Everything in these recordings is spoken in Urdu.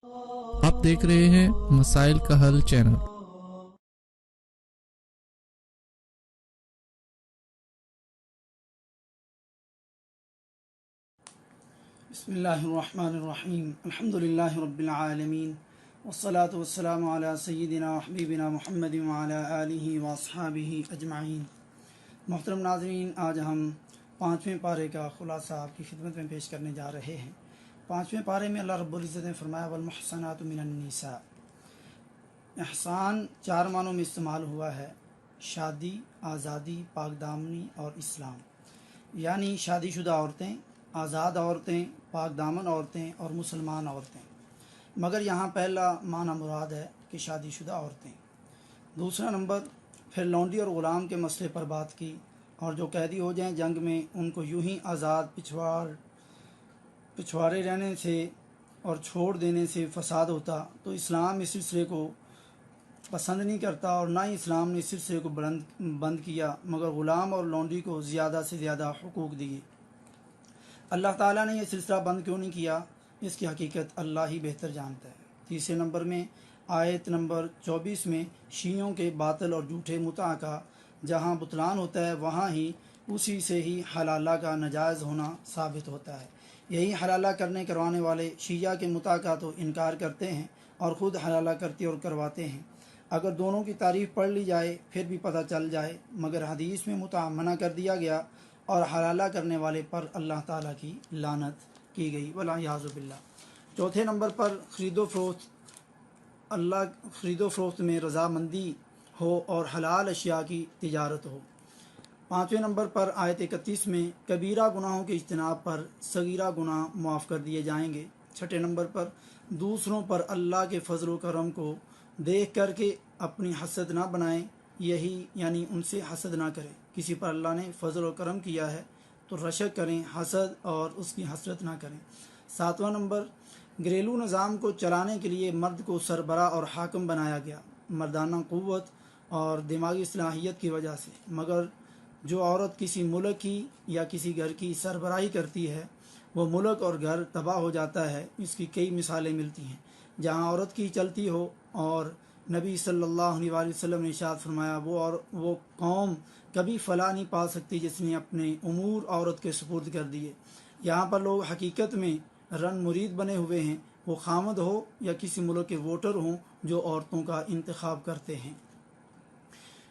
آپ دیکھ رہے ہیں مسائل کا حل چینل۔ بسم اللہ الرحمن الرحیم، الحمد للہ رب العالمین، والصلاة والسلام علی سیدنا و حبیبنا محمد وعلی آلہ واصحابہ اجمعین۔ محترم ناظرین، آج ہم 5ویں پارے کا خلاصہ آپ کی خدمت میں پیش کرنے جا رہے ہیں۔ 5ویں پارے میں اللہ رب العزت نے فرمایا والمحصنات من النساء۔ احسان 4 معنوں میں استعمال ہوا ہے: شادی، آزادی، پاک دامنی اور اسلام۔ یعنی شادی شدہ عورتیں، آزاد عورتیں، پاک دامن عورتیں اور مسلمان عورتیں، مگر یہاں پہلا معنی مراد ہے کہ شادی شدہ عورتیں۔ دوسرا نمبر، پھر لونڈی اور غلام کے مسئلے پر بات کی، اور جو قیدی ہو جائیں جنگ میں ان کو یوں ہی آزاد پچھواڑے رہنے سے اور چھوڑ دینے سے فساد ہوتا، تو اسلام اس سلسلے کو پسند نہیں کرتا، اور نہ ہی اسلام نے اس سلسلے کو بند کیا، مگر غلام اور لونڈی کو زیادہ سے زیادہ حقوق دیے۔ اللہ تعالیٰ نے یہ سلسلہ بند کیوں نہیں کیا، اس کی حقیقت اللہ ہی بہتر جانتا ہے۔ تیسرے نمبر میں آیت نمبر 24 میں شیعوں کے باطل اور جھوٹے متع کا جہاں بطلان ہوتا ہے وہاں ہی اسی سے ہی حلالہ کا ناجائز ہونا ثابت ہوتا ہے۔ یہی حلالہ کروانے والے شیعہ کے متع کا تو انکار کرتے ہیں اور خود حلالہ کرتے اور کرواتے ہیں۔ اگر دونوں کی تعریف پڑھ لی جائے پھر بھی پتہ چل جائے، مگر حدیث میں متع منع کر دیا گیا اور حلالہ کرنے والے پر اللہ تعالیٰ کی لعنت کی گئی، والعیاذ باللہ۔ چوتھے نمبر پر خرید و فروخت میں رضامندی ہو اور حلال اشیاء کی تجارت ہو۔ 5ویں نمبر پر آیت 31 میں کبیرہ گناہوں کے اجتناب پر صغیرہ گناہ معاف کر دیے جائیں گے۔ 6 نمبر پر دوسروں پر اللہ کے فضل و کرم کو دیکھ کر کے اپنی حسد نہ بنائیں، یعنی ان سے حسد نہ کریں۔ کسی پر اللہ نے فضل و کرم کیا ہے تو رشک کریں، حسد اور اس کی حسرت نہ کریں۔ 7واں نمبر، گھریلو نظام کو چلانے کے لیے مرد کو سربراہ اور حاکم بنایا گیا، مردانہ قوت اور دماغی صلاحیت کی وجہ سے، مگر جو عورت کسی ملک کی یا کسی گھر کی سربراہی کرتی ہے وہ ملک اور گھر تباہ ہو جاتا ہے۔ اس کی کئی مثالیں ملتی ہیں جہاں عورت کی چلتی ہو، اور نبی صلی اللہ علیہ وسلم نے ارشاد فرمایا وہ قوم کبھی فلاح نہیں پا سکتی جس نے اپنے امور عورت کے سپرد کر دیے۔ یہاں پر لوگ حقیقت میں رن مرید بنے ہوئے ہیں، وہ خامد ہو یا کسی ملک کے ووٹر ہوں جو عورتوں کا انتخاب کرتے ہیں۔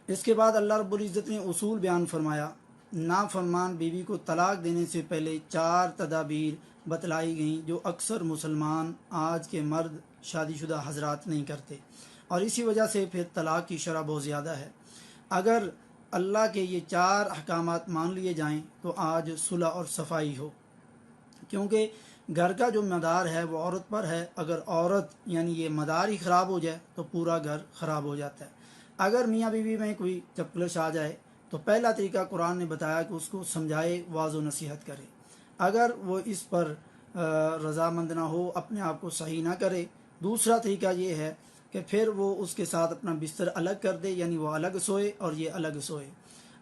اس کے بعد اللہ رب العزت نے اصول بیان فرمایا۔ نافرمان بیوی کو طلاق دینے سے پہلے 4 تدابیر بتلائی گئیں جو اکثر مسلمان آج کے مرد شادی شدہ حضرات نہیں کرتے، اور اسی وجہ سے پھر طلاق کی شرح بہت زیادہ ہے۔ اگر اللہ کے یہ 4 احکامات مان لیے جائیں تو آج صلح اور صفائی ہو، کیونکہ گھر کا جو مدار ہے وہ عورت پر ہے۔ اگر عورت یعنی یہ مدار ہی خراب ہو جائے تو پورا گھر خراب ہو جاتا ہے۔ اگر میاں بیوی میں کوئی چپکلش آ جائے تو پہلا طریقہ قرآن نے بتایا کہ اس کو سمجھائے، واعظ و نصیحت کرے۔ اگر وہ اس پر رضامند نہ ہو، اپنے آپ کو صحیح نہ کرے، دوسرا طریقہ یہ ہے کہ پھر وہ اس کے ساتھ اپنا بستر الگ کر دے، یعنی وہ الگ سوئے اور یہ الگ سوئے۔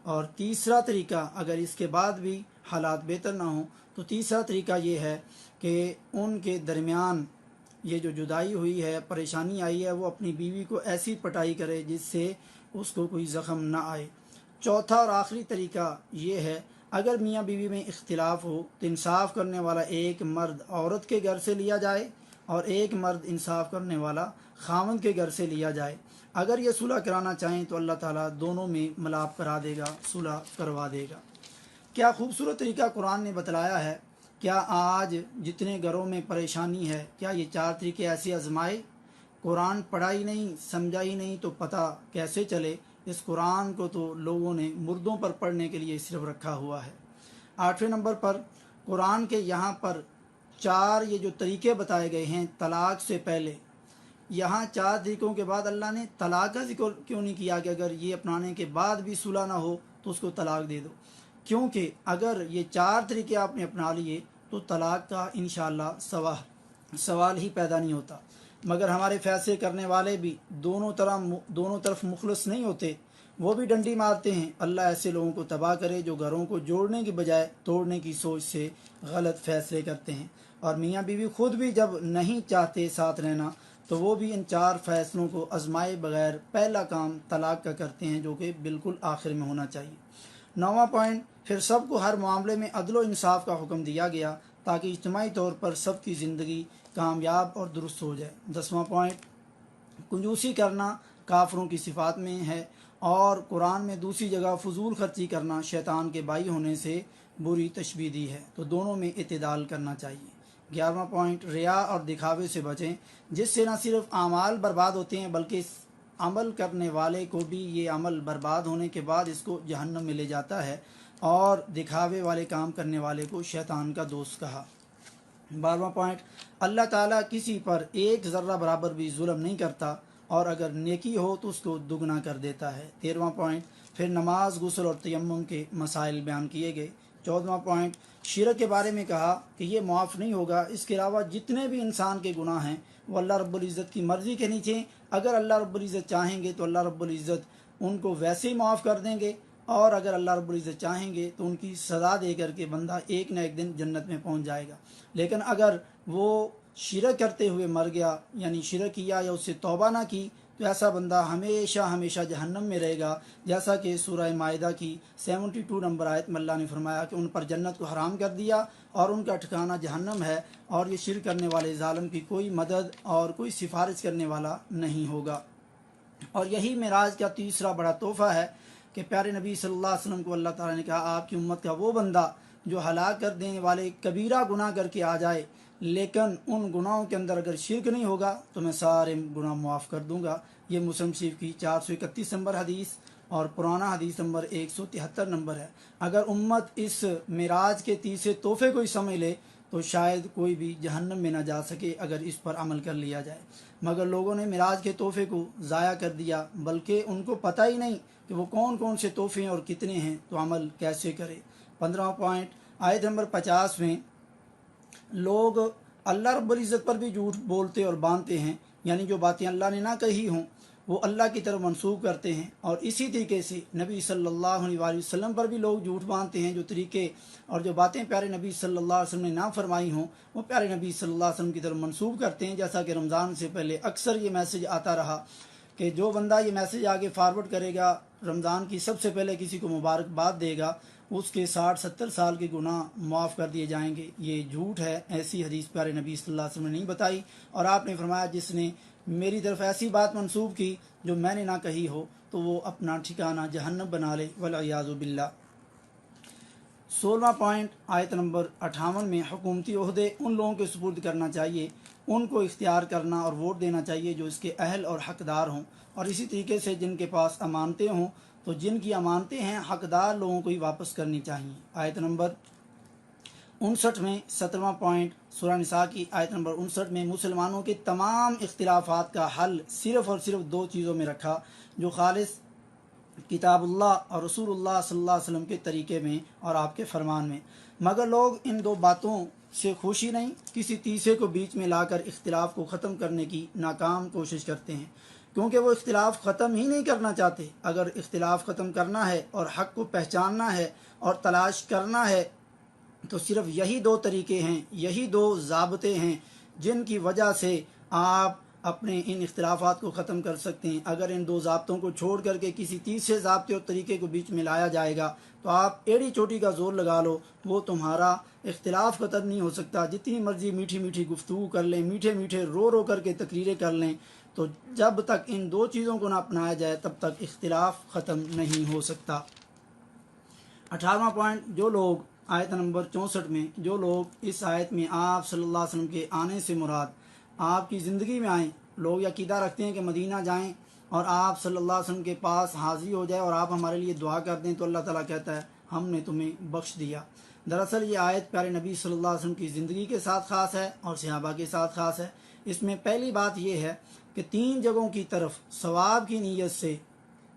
اور تیسرا طریقہ، اگر اس کے بعد بھی حالات بہتر نہ ہوں تو تیسرا طریقہ یہ ہے کہ ان کے درمیان یہ جو جدائی ہوئی ہے، پریشانی آئی ہے، وہ اپنی بیوی کو ایسی پٹائی کرے جس سے اس کو کوئی زخم نہ آئے۔ چوتھا اور آخری طریقہ یہ ہے، اگر میاں بیوی میں اختلاف ہو تو انصاف کرنے والا ایک مرد عورت کے گھر سے لیا جائے اور ایک مرد انصاف کرنے والا خاوند کے گھر سے لیا جائے۔ اگر یہ صلح کرانا چاہیں تو اللہ تعالیٰ دونوں میں ملاپ کرا دے گا، صلح کروا دے گا۔ کیا خوبصورت طریقہ قرآن نے بتلایا ہے۔ کیا آج جتنے گھروں میں پریشانی ہے، کیا یہ 4 طریقے ایسے آزمائے؟ قرآن پڑھا ہی نہیں، سمجھا ہی نہیں تو پتہ کیسے چلے؟ اس قرآن کو تو لوگوں نے مردوں پر پڑھنے کے لیے صرف رکھا ہوا ہے۔ 8ویں نمبر پر قرآن کے یہاں پر 4 یہ جو طریقے بتائے گئے ہیں طلاق سے پہلے، یہاں 4 طریقوں کے بعد اللہ نے طلاق کا ذکر کیوں نہیں کیا کہ اگر یہ اپنانے کے بعد بھی صلح نہ ہو تو اس کو طلاق دے دو؟ کیونکہ اگر یہ 4 طریقے آپ نے اپنا لیے تو طلاق کا انشاءاللہ سوال ہی پیدا نہیں ہوتا۔ مگر ہمارے فیصلے کرنے والے بھی دونوں طرف مخلص نہیں ہوتے، وہ بھی ڈنڈی مارتے ہیں۔ اللہ ایسے لوگوں کو تباہ کرے جو گھروں کو جوڑنے کی بجائے توڑنے کی سوچ سے غلط فیصلے کرتے ہیں۔ اور میاں بیوی خود بھی جب نہیں چاہتے ساتھ رہنا تو وہ بھی ان 4 فیصلوں کو آزمائے بغیر پہلا کام طلاق کا کرتے ہیں، جو کہ بالکل آخر میں ہونا چاہیے۔ 9واں پوائنٹ، پھر سب کو ہر معاملے میں عدل و انصاف کا حکم دیا گیا تاکہ اجتماعی طور پر سب کی زندگی کامیاب اور درست ہو جائے۔ 10واں پوائنٹ، کنجوسی کرنا کافروں کی صفات میں ہے، اور قرآن میں دوسری جگہ فضول خرچی کرنا شیطان کے بھائی ہونے سے بری تشبیہ دی ہے، تو دونوں میں اعتدال کرنا چاہیے۔ 11واں پوائنٹ، ریا اور دکھاوے سے بچیں، جس سے نہ صرف اعمال برباد ہوتے ہیں بلکہ اس عمل کرنے والے کو بھی یہ عمل برباد ہونے کے بعد اس کو جہنم میں لے جاتا ہے، اور دکھاوے والے کام کرنے والے کو شیطان کا دوست کہا۔ 12واں پوائنٹ، اللہ تعالیٰ کسی پر ایک ذرہ برابر بھی ظلم نہیں کرتا، اور اگر نیکی ہو تو اس کو دگنا کر دیتا ہے۔ 13واں پوائنٹ، پھر نماز، غسل اور تیمم کے مسائل بیان کیے گئے۔ 14واں پوائنٹ، شرک کے بارے میں کہا کہ یہ معاف نہیں ہوگا، اس کے علاوہ جتنے بھی انسان کے گناہ ہیں وہ اللہ رب العزت کی مرضی کے نیچے، اگر اللہ رب العزت چاہیں گے تو اللہ رب العزت ان کو ویسے ہی معاف کر دیں گے، اور اگر اللہ رب العزت چاہیں گے تو ان کی سزا دے کر کے بندہ ایک نہ ایک دن جنت میں پہنچ جائے گا۔ لیکن اگر وہ شرک کرتے ہوئے مر گیا، یعنی شرک کیا یا اس سے توبہ نہ کی، تو ایسا بندہ ہمیشہ ہمیشہ جہنم میں رہے گا، جیسا کہ سورہ مائدہ کی 72 نمبر آیت میں اللہ نے فرمایا کہ ان پر جنت کو حرام کر دیا اور ان کا ٹھکانہ جہنم ہے، اور یہ شرک کرنے والے ظالم کی کوئی مدد اور کوئی سفارش کرنے والا نہیں ہوگا۔ اور یہی معراج کا تیسرا بڑا تحفہ ہے کہ پیارے نبی صلی اللہ علیہ وسلم کو اللہ تعالیٰ نے کہا، آپ کی امت کا وہ بندہ جو ہلاک کر دینے والے کبیرہ گناہ کر کے آ جائے، لیکن ان گناہوں کے اندر اگر شرک نہیں ہوگا تو میں سارے گناہ معاف کر دوں گا۔ یہ مسلم شریف کی 431 نمبر حدیث اور پرانا حدیث نمبر 173 نمبر ہے۔ اگر امت اس معراج کے تیسرے تحفے کو ہی سمجھ لے تو شاید کوئی بھی جہنم میں نہ جا سکے اگر اس پر عمل کر لیا جائے، مگر لوگوں نے معراج کے تحفے کو ضائع کر دیا، بلکہ ان کو پتہ ہی نہیں کہ وہ کون کون سے تحفے ہیں اور کتنے ہیں، تو عمل کیسے کرے۔ 15واں پوائنٹ، آیت نمبر 50 میں لوگ اللہ رب العزت پر بھی جھوٹ بولتے اور باندھتے ہیں، یعنی جو باتیں اللہ نے نہ کہی ہوں وہ اللہ کی طرف منسوب کرتے ہیں، اور اسی طریقے سے نبی صلی اللہ علیہ وآلہ وسلم پر بھی لوگ جھوٹ باندھتے ہیں، جو طریقے اور جو باتیں پیارے نبی صلی اللہ علیہ وسلم نے نہ فرمائی ہوں وہ پیارے نبی صلی اللہ علیہ وسلم کی طرف منسوب کرتے ہیں۔ جیسا کہ رمضان سے پہلے اکثر یہ میسج آتا رہا کہ جو بندہ یہ میسج آگے فارورڈ کرے گا، رمضان کی سب سے پہلے کسی کو مبارکباد دے گا، اس کے 60-70 سال کے گناہ معاف کر دیے جائیں گے۔ یہ جھوٹ ہے، ایسی حدیث پیارے نبی صلی اللہ علیہ وسلم نے نہیں بتائی، اور آپ نے فرمایا جس نے میری طرف ایسی بات منسوب کی جو میں نے نہ کہی ہو تو وہ اپنا ٹھکانہ جہنم بنا لے، والعیاذ باللہ۔ 16واں پوائنٹ، آیت نمبر 58 میں حکومتی عہدے ان لوگوں کے سپرد کرنا چاہیے، ان کو اختیار کرنا اور ووٹ دینا چاہیے جو اس کے اہل اور حقدار ہوں، اور اسی طریقے سے جن کے پاس امانتیں ہوں تو جن کی امانتیں ہیں حقدار لوگوں کو ہی واپس کرنی چاہیے۔ آیت نمبر 59 میں 17واں پوائنٹ، سورہ نساء کی آیت نمبر 59 میں مسلمانوں کے تمام اختلافات کا حل صرف اور صرف 2 چیزوں میں رکھا، جو خالص کتاب اللہ اور رسول اللہ صلی اللہ علیہ وسلم کے طریقے میں اور آپ کے فرمان میں، مگر لوگ ان 2 باتوں سے خوشی نہیں، کسی تیسرے کو بیچ میں لا کر اختلاف کو ختم کرنے کی ناکام کوشش کرتے ہیں، کیونکہ وہ اختلاف ختم ہی نہیں کرنا چاہتے۔ اگر اختلاف ختم کرنا ہے اور حق کو پہچاننا ہے اور تلاش کرنا ہے تو صرف یہی 2 طریقے ہیں، یہی 2 ضابطے ہیں جن کی وجہ سے آپ اپنے ان اختلافات کو ختم کر سکتے ہیں۔ اگر ان 2 ضابطوں کو چھوڑ کر کے کسی تیسرے ضابطے اور طریقے کو بیچ میں لایا جائے گا تو آپ ایڑی چوٹی کا زور لگا لو، وہ تمہارا اختلاف ختم نہیں ہو سکتا، جتنی مرضی میٹھی میٹھی گفتگو کر لیں، میٹھے میٹھے رو رو کر کے تقریریں کر لیں، تو جب تک ان 2 چیزوں کو نہ اپنایا جائے تب تک اختلاف ختم نہیں ہو سکتا۔ 18واں پوائنٹ، جو لوگ آیت نمبر 64 میں جو لوگ اس آیت میں آپ صلی اللہ علیہ وسلم کے آنے سے مراد آپ کی زندگی میں آئیں، لوگ عقیدہ رکھتے ہیں کہ مدینہ جائیں اور آپ صلی اللہ علیہ وسلم کے پاس حاضری ہو جائے اور آپ ہمارے لیے دعا کر دیں تو اللہ تعالیٰ کہتا ہے ہم نے تمہیں بخش دیا۔ دراصل یہ آیت پیارے نبی صلی اللہ علیہ وسلم کی زندگی کے ساتھ خاص ہے اور صحابہ کے ساتھ خاص ہے۔ اس میں پہلی بات یہ ہے کہ 3 جگہوں کی طرف ثواب کی نیت سے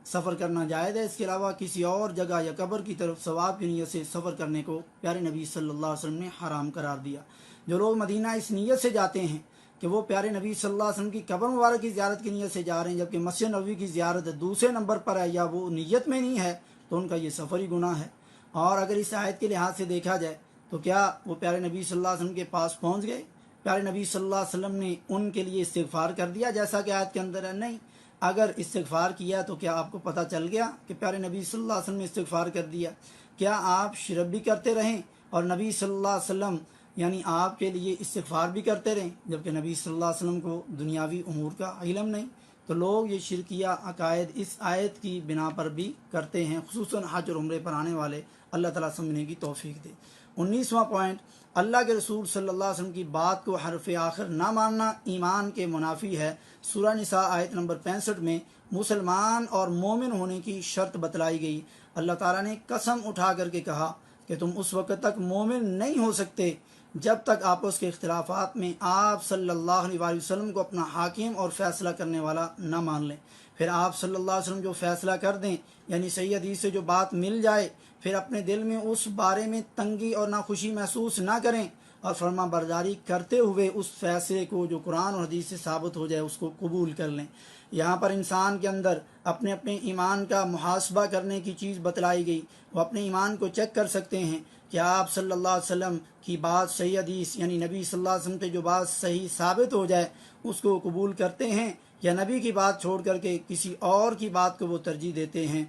سفر کرنا جائز ہے، اس کے علاوہ کسی اور جگہ یا قبر کی طرف ثواب کی نیت سے سفر کرنے کو پیارے نبی صلی اللہ علیہ وسلم نے حرام قرار دیا۔ جو لوگ مدینہ اس نیت سے جاتے ہیں کہ وہ پیارے نبی صلی اللہ علیہ وسلم کی قبر مبارک کی زیارت کی نیت سے جا رہے ہیں، جبکہ مسجد نبوی کی زیارت دوسرے نمبر پر ہے یا وہ نیت میں نہیں ہے، تو ان کا یہ سفر ہی گناہ ہے۔ اور اگر اس آیت کے لحاظ سے دیکھا جائے تو کیا وہ پیارے نبی صلی اللہ علیہ وسلم کے پاس پہنچ گئے؟ پیارے نبی صلی اللہ علیہ وسلم نے ان کے لیے استغفار کر دیا جیسا کہ آیت کے اندر ہے؟ نہیں۔ اگر استغفار کیا تو کیا آپ کو پتہ چل گیا کہ پیارے نبی صلی اللہ علیہ وسلم نے استغفار کر دیا؟ کیا آپ شرک بھی کرتے رہیں اور نبی صلی اللہ علیہ وسلم یعنی آپ کے لیے استغفار بھی کرتے رہیں، جبکہ نبی صلی اللہ علیہ وسلم کو دنیاوی امور کا علم نہیں؟ تو لوگ یہ شرکیہ عقائد اس آیت کی بنا پر بھی کرتے ہیں، خصوصاً حج اور عمرے پر آنے والے۔ اللہ تعالیٰ سمجھنے کی توفیق دے۔ 19واں پوائنٹ، اللہ کے رسول صلی اللہ علیہ وسلم کی بات کو حرف آخر نہ ماننا ایمان کے منافی ہے۔ سورہ نساء آیت نمبر 65 میں مسلمان اور مومن ہونے کی شرط بتلائی گئی۔ اللہ تعالیٰ نے قسم اٹھا کر کے کہا کہ تم اس وقت تک مومن نہیں ہو سکتے جب تک آپس کے اختلافات میں آپ صلی اللہ علیہ وسلم کو اپنا حاکم اور فیصلہ کرنے والا نہ مان لیں۔ پھر آپ صلی اللہ علیہ وسلم جو فیصلہ کر دیں، یعنی صحیح حدیث سے جو بات مل جائے، پھر اپنے دل میں اس بارے میں تنگی اور ناخوشی محسوس نہ کریں اور فرما برداری کرتے ہوئے اس فیصلے کو جو قرآن اور حدیث سے ثابت ہو جائے اس کو قبول کر لیں۔ یہاں پر انسان کے اندر اپنے ایمان کا محاسبہ کرنے کی چیز بتلائی گئی۔ وہ اپنے ایمان کو چیک کر سکتے ہیں کہ آپ صلی اللہ علیہ وسلم کی بات صحیح حدیث یعنی نبی صلی اللہ علیہ وسلم سے جو بات صحیح ثابت ہو جائے اس کو قبول کرتے ہیں، یا نبی کی بات چھوڑ کر کے کسی اور کی بات کو وہ ترجیح دیتے ہیں۔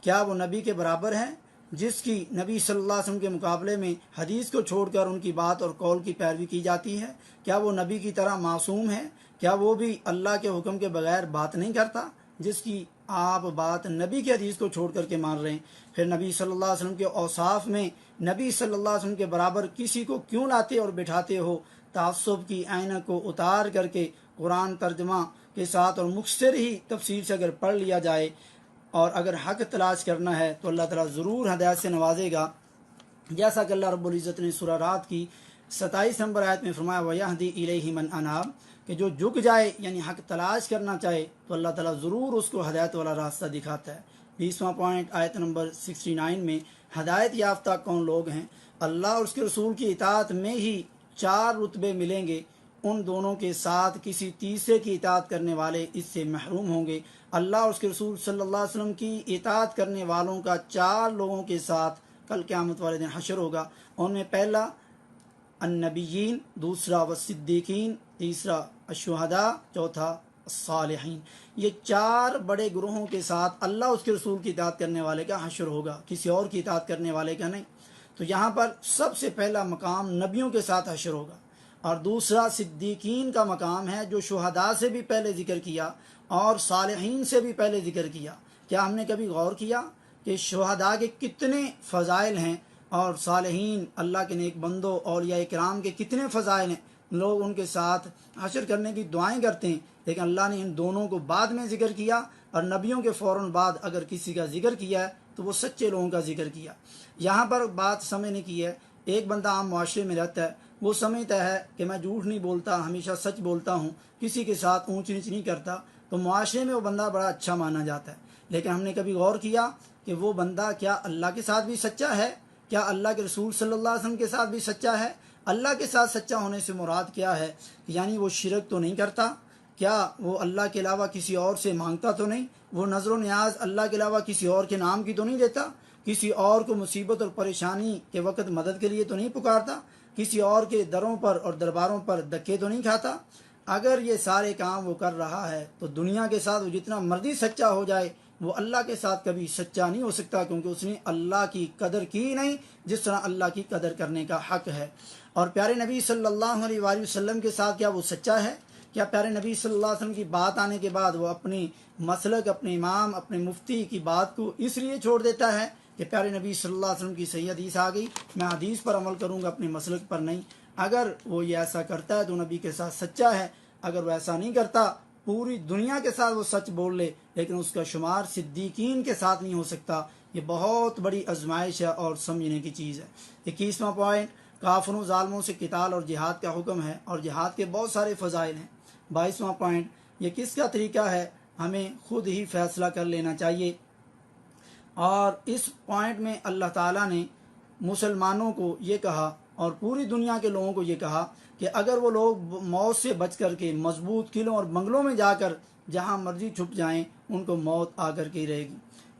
کیا وہ نبی کے برابر ہے جس کی نبی صلی اللہ علیہ وسلم کے مقابلے میں حدیث کو چھوڑ کر ان کی بات اور قول کی پیروی کی جاتی ہے؟ کیا وہ نبی کی طرح معصوم ہے؟ کیا وہ بھی اللہ کے حکم کے بغیر بات نہیں کرتا جس کی آپ بات نبی کی حدیث کو چھوڑ کر کے مان رہے ہیں؟ پھر نبی صلی اللہ علیہ وسلم کے اوصاف میں نبی صلی اللہ علیہ وسلم کے برابر کسی کو کیوں لاتے اور بٹھاتے ہو؟ تعصب کی عینک کو اتار کر کے قرآن ترجمہ کے ساتھ اور مختصر ہی تفسیر سے اگر پڑھ لیا جائے اور اگر حق تلاش کرنا ہے تو اللہ تعالیٰ ضرور ہدایت سے نوازے گا، جیسا کہ اللہ رب العزت نے سورہ رات کی 27 نمبر آیت میں فرمایا وَيَهْدِي إِلَيْهِ مَنْ أَنَابَ، کہ جو جھک جائے یعنی حق تلاش کرنا چاہے تو اللہ تعالیٰ ضرور اس کو ہدایت والا راستہ دکھاتا ہے۔ 20واں پوائنٹ آیت نمبر 69 میں ہدایت یافتہ کون لوگ ہیں؟ اللہ اور اس کے رسول کی اطاعت میں ہی 4 رتبے ملیں گے، ان دونوں کے ساتھ کسی تیسرے کی اطاعت کرنے والے اس سے محروم ہوں گے۔ اللہ اور اس کے رسول صلی اللہ علیہ وسلم کی اطاعت کرنے والوں کا 4 لوگوں کے ساتھ کل قیامت والے دن حشر ہوگا۔ ان میں پہلا النبیین، دوسرا والصدیقین، تیسرا الشہداء، چوتھا الصالحین۔ یہ 4 بڑے گروہوں کے ساتھ اللہ اس کے رسول کی اطاعت کرنے والے کا حشر ہوگا، کسی اور کی اطاعت کرنے والے کا نہیں۔ تو یہاں پر سب سے پہلا مقام نبیوں کے ساتھ حشر ہوگا، اور دوسرا صدیقین کا مقام ہے جو شہداء سے بھی پہلے ذکر کیا اور صالحین سے بھی پہلے ذکر کیا۔ کیا ہم نے کبھی غور کیا کہ شہداء کے کتنے فضائل ہیں اور صالحین اللہ کے نیک بندوں اولیاء کرام کے کتنے فضائل ہیں؟ لوگ ان کے ساتھ حشر کرنے کی دعائیں کرتے ہیں، لیکن اللہ نے ان دونوں کو بعد میں ذکر کیا، اور نبیوں کے فوراً بعد اگر کسی کا ذکر کیا ہے تو وہ سچے لوگوں کا ذکر کیا۔ یہاں پر بات سمجھنے کی ہے، ایک بندہ عام معاشرے میں رہتا ہے، وہ سمجھتا ہے کہ میں جھوٹ نہیں بولتا، ہمیشہ سچ بولتا ہوں، کسی کے ساتھ اونچ نیچ نہیں کرتا، تو معاشرے میں وہ بندہ بڑا اچھا مانا جاتا ہے۔ لیکن ہم نے کبھی غور کیا کہ وہ بندہ کیا اللہ کے ساتھ بھی سچا ہے؟ کیا اللہ کے رسول صلی اللہ علیہ وسلم کے ساتھ بھی سچا ہے؟ اللہ کے ساتھ سچا ہونے سے مراد کیا ہے؟ یعنی وہ شرک تو نہیں کرتا؟ کیا وہ اللہ کے علاوہ کسی اور سے مانگتا تو نہیں؟ وہ نظر و نیاز اللہ کے علاوہ کسی اور کے نام کی تو نہیں دیتا؟ کسی اور کو مصیبت اور پریشانی کے وقت مدد کے لیے تو نہیں پکارتا؟ کسی اور کے دروں پر اور درباروں پر دھکے تو نہیں کھاتا؟ اگر یہ سارے کام وہ کر رہا ہے تو دنیا کے ساتھ وہ جتنا مرضی سچا ہو جائے وہ اللہ کے ساتھ کبھی سچا نہیں ہو سکتا، کیونکہ اس نے اللہ کی قدر کی نہیں جس طرح اللہ کی قدر کرنے کا حق ہے۔ اور پیارے نبی صلی اللہ علیہ وآلہ وسلم کے ساتھ کیا وہ سچا ہے؟ کیا پیارے نبی صلی اللہ علیہ وسلم کی بات آنے کے بعد وہ اپنی مسلک، اپنے امام، اپنے مفتی کی بات کو اس لیے چھوڑ دیتا ہے کہ پیارے نبی صلی اللہ علیہ وسلم کی صحیح حدیث آ گئی، میں حدیث پر عمل کروں گا، اپنے مسلک پر نہیں؟ اگر وہ یہ ایسا کرتا ہے تو نبی کے ساتھ سچا ہے۔ اگر وہ ایسا نہیں کرتا، پوری دنیا کے ساتھ وہ سچ بول لے لیکن اس کا شمار صدیقین کے ساتھ نہیں ہو سکتا، یہ بہت بڑی آزمائش ہے اور سمجھنے کی چیز ہے۔ 21واں پوائنٹ، کافروں ظالموں سے قتال اور جہاد کا حکم ہے، اور جہاد کے بہت سارے فضائل ہیں۔ 22واں پوائنٹ، یہ کس کا طریقہ ہے؟ ہمیں خود ہی فیصلہ کر لینا چاہیے۔ اور اس پوائنٹ میں اللہ تعالیٰ نے مسلمانوں کو یہ کہا اور پوری دنیا کے لوگوں کو یہ کہا کہ اگر وہ لوگ موت سے بچ کر کے مضبوط قلعوں اور بنگلوں میں جا کر جہاں مرضی چھپ جائیں ان کو موت آ کر کے رہے گی۔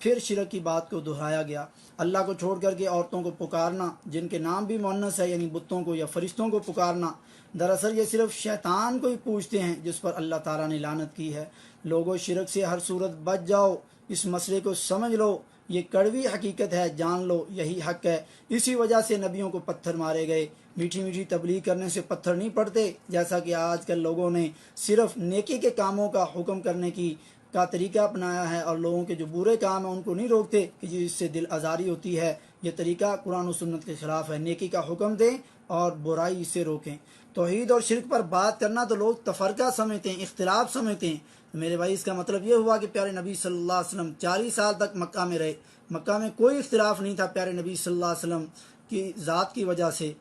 پھر شرک کی بات کو دہرایا گیا۔ اللہ کو چھوڑ کر کے عورتوں کو پکارنا، جن کے نام بھی مؤنث ہے، یعنی بتوں کو یا فرشتوں کو پکارنا، دراصل یہ صرف شیطان کو ہی پوجتے ہیں، جس پر اللہ تعالیٰ نے لعنت کی ہے۔ لوگوں، شرک سے ہر صورت بچ جاؤ، اس مسئلے کو سمجھ لو، یہ کڑوی حقیقت ہے، جان لو یہی حق ہے۔ اسی وجہ سے نبیوں کو پتھر مارے گئے۔ میٹھی میٹھی تبلیغ کرنے سے پتھر نہیں پڑتے، جیسا کہ آج کل لوگوں نے صرف نیکی کے کاموں کا حکم کرنے کا طریقہ اپنایا ہے، اور لوگوں کے جو برے کام ہیں ان کو نہیں روکتے کہ جس سے دل آزاری ہوتی ہے۔ یہ طریقہ قرآن و سنت کے خلاف ہے۔ نیکی کا حکم دیں اور برائی سے روکیں۔ توحید اور شرک پر بات کرنا تو لوگ تفرقہ سمجھتے ہیں، اختلاف سمجھتے ہیں۔ میرے بھائی، اس کا مطلب یہ ہوا کہ پیارے نبی صلی اللہ علیہ وسلم 40 سال تک مکہ میں رہے۔ مکہ میں کوئی اختلاف نہیں تھا پیارے نبی صلی اللہ علیہ وسلم کی ذات کی وجہ سے،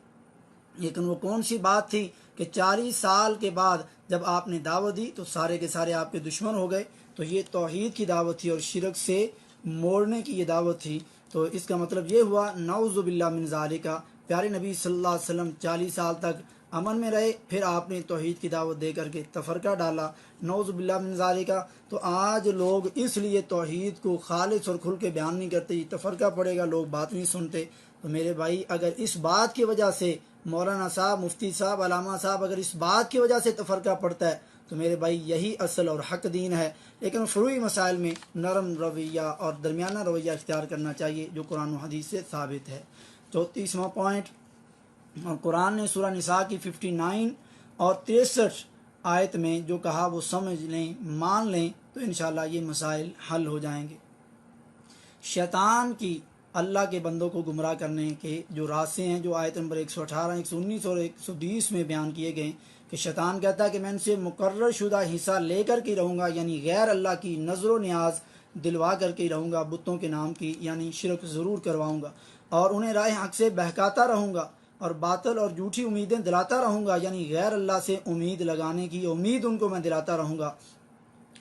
لیکن وہ کون سی بات تھی کہ 40 سال کے بعد جب آپ نے دعوت دی تو سارے کے سارے آپ کے دشمن ہو گئے۔ تو یہ توحید کی دعوت تھی اور شرک سے موڑنے کی یہ دعوت تھی۔ تو اس کا مطلب یہ ہوا، نعوذ باللہ من ذالک، پیارے نبی صلی اللہ علیہ وسلم 40 سال تک امن میں رہے، پھر آپ نے توحید کی دعوت دے کر کے تفرقہ ڈالا، نعوذ باللہ من ذالک۔ تو آج لوگ اس لیے توحید کو خالص اور کھل کے بیان نہیں کرتے، یہ تفرقہ پڑے گا، لوگ بات نہیں سنتے۔ تو میرے بھائی، اگر اس بات کی وجہ سے مولانا صاحب، مفتی صاحب، علامہ صاحب، اگر اس بات کی وجہ سے تفرقہ پڑتا ہے تو میرے بھائی یہی اصل اور حق دین ہے۔ لیکن فروعی مسائل میں نرم رویہ اور درمیانہ رویہ اختیار کرنا چاہیے، جو قرآن و حدیث سے ثابت ہے۔ 34واں پوائنٹ، اور قرآن نے سورہ نساء کی 59 اور 63 آیت میں جو کہا وہ سمجھ لیں، مان لیں، تو انشاءاللہ یہ مسائل حل ہو جائیں گے۔ شیطان کی اللہ کے بندوں کو گمراہ کرنے کے جو راستے ہیں، جو آیت نمبر 118، 119 اور 120 میں بیان کیے گئے، کہ شیطان کہتا ہے کہ میں ان سے مقرر شدہ حصہ لے کر کے رہوں گا، یعنی غیر اللہ کی نظر و نیاز دلوا کر کے رہوں گا، بتوں کے نام کی یعنی شرک ضرور کرواؤں گا، اور انہیں راہ حق سے بہکاتا رہوں گا، اور باطل اور جھوٹی امیدیں دلاتا رہوں گا، یعنی غیر اللہ سے امید لگانے کی امید ان کو میں دلاتا رہوں گا،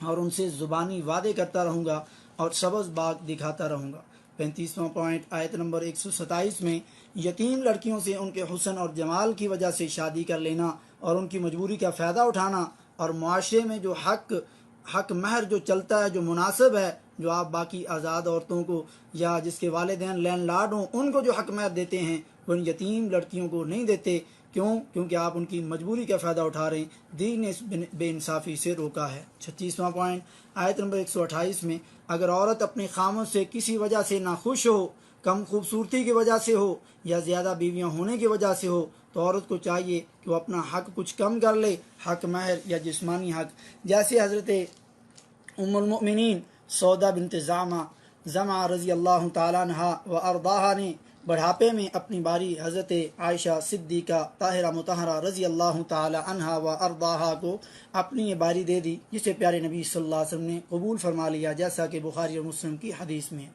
اور ان سے زبانی وعدے کرتا رہوں گا، اور سبز باغ دکھاتا رہوں گا۔ 35واں پوائنٹ، آیت نمبر 127 میں، یتیم لڑکیوں سے ان کے حسن اور جمال کی وجہ سے شادی کر لینا اور ان کی مجبوری کا فائدہ اٹھانا، اور معاشرے میں جو حق مہر جو چلتا ہے، جو مناسب ہے، جو آپ باقی آزاد عورتوں کو یا جس کے والدین لینڈ لارڈ ہوں ان کو جو حق مہر دیتے ہیں، وہ ان یتیم لڑکیوں کو نہیں دیتے۔ کیوں؟ کیونکہ آپ ان کی مجبوری کا فائدہ اٹھا رہے ہیں۔ دین نے اس بے انصافی سے روکا ہے۔ 36واں پوائنٹ، آیت نمبر 128 میں، اگر عورت اپنے خامد سے کسی وجہ سے ناخوش ہو، کم خوبصورتی کی وجہ سے ہو یا زیادہ بیویاں ہونے کی وجہ سے ہو، تو عورت کو چاہیے کہ وہ اپنا حق کچھ کم کر لے، حق مہر یا جسمانی حق، جیسے حضرت ام المؤمنین سودا بنت زمعہ رضی اللہ تعالیٰ عنہا و ارضاہا نے بڑھاپے میں اپنی باری حضرت عائشہ صدیقہ طاہرہ مطہرہ رضی اللہ تعالی عنہا و ارضاہا کو اپنی یہ باری دے دی، جسے پیارے نبی صلی اللہ علیہ وسلم نے قبول فرما لیا، جیسا کہ بخاری اور مسلم کی حدیث میں ہے۔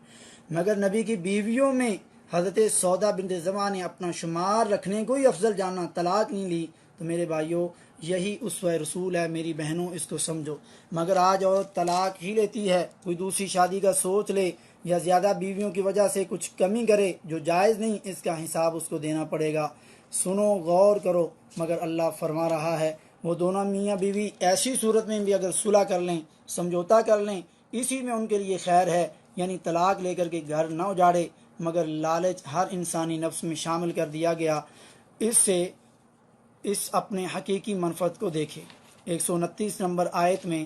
مگر نبی کی بیویوں میں حضرت سودا بنت زمعہ نے اپنا شمار رکھنے کو ہی افضل جانا، طلاق نہیں لی۔ تو میرے بھائیوں، یہی اسوہ رسول ہے، میری بہنوں اس کو سمجھو۔ مگر آج عورت طلاق ہی لیتی ہے، کوئی دوسری شادی کا سوچ لے یا زیادہ بیویوں کی وجہ سے کچھ کمی کرے جو جائز نہیں، اس کا حساب اس کو دینا پڑے گا۔ سنو، غور کرو، مگر اللہ فرما رہا ہے، وہ دونوں میاں بیوی ایسی صورت میں بھی اگر صلح کر لیں، سمجھوتا کر لیں، اسی میں ان کے لیے خیر ہے، یعنی طلاق لے کر کے گھر نہ اجاڑے۔ مگر لالچ ہر انسانی نفس میں شامل کر دیا گیا، اس سے اس اپنے حقیقی منفعت کو دیکھے۔ 129 نمبر آیت میں،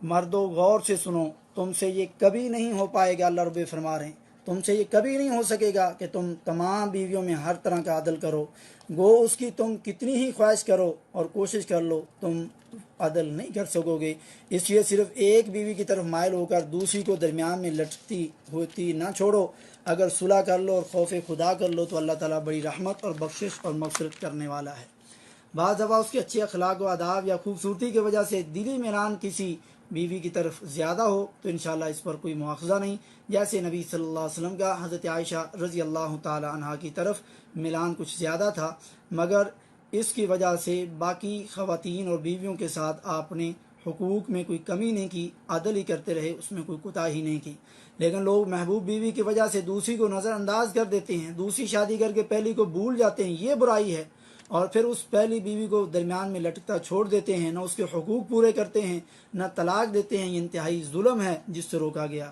مردو غور سے سنو، تم سے یہ کبھی نہیں ہو پائے گا، اللہ رب فرما رہے ہیں، تم سے یہ کبھی نہیں ہو سکے گا کہ تم تمام بیویوں میں ہر طرح کا عدل کرو، گو اس کی تم کتنی ہی خواہش کرو اور کوشش کر لو، تم عدل نہیں کر سکو گے۔ اس لیے صرف ایک بیوی کی طرف مائل ہو کر دوسری کو درمیان میں لٹکتی ہوتی نہ چھوڑو۔ اگر صلح کر لو اور خوف خدا کر لو تو اللہ تعالیٰ بڑی رحمت اور بخشش اور مغفرت کرنے والا ہے۔ بعض دفعہ اس کے اچھے اخلاق و آداب یا خوبصورتی کی وجہ سے دلی میلان کسی بیوی کی طرف زیادہ ہو تو انشاءاللہ اس پر کوئی مواخذہ نہیں، جیسے نبی صلی اللہ علیہ وسلم کا حضرت عائشہ رضی اللہ تعالی عنہا کی طرف میلان کچھ زیادہ تھا، مگر اس کی وجہ سے باقی خواتین اور بیویوں کے ساتھ آپ نے حقوق میں کوئی کمی نہیں کی، عدل ہی کرتے رہے، اس میں کوئی کوتاہی نہیں کی۔ لیکن لوگ محبوب بیوی کی وجہ سے دوسری کو نظر انداز کر دیتے ہیں، دوسری شادی کر کے پہلی کو بھول جاتے ہیں، یہ برائی ہے، اور پھر اس پہلی بیوی کو درمیان میں لٹکتا چھوڑ دیتے ہیں، نہ اس کے حقوق پورے کرتے ہیں، نہ طلاق دیتے ہیں۔ یہ انتہائی ظلم ہے جس سے روکا گیا۔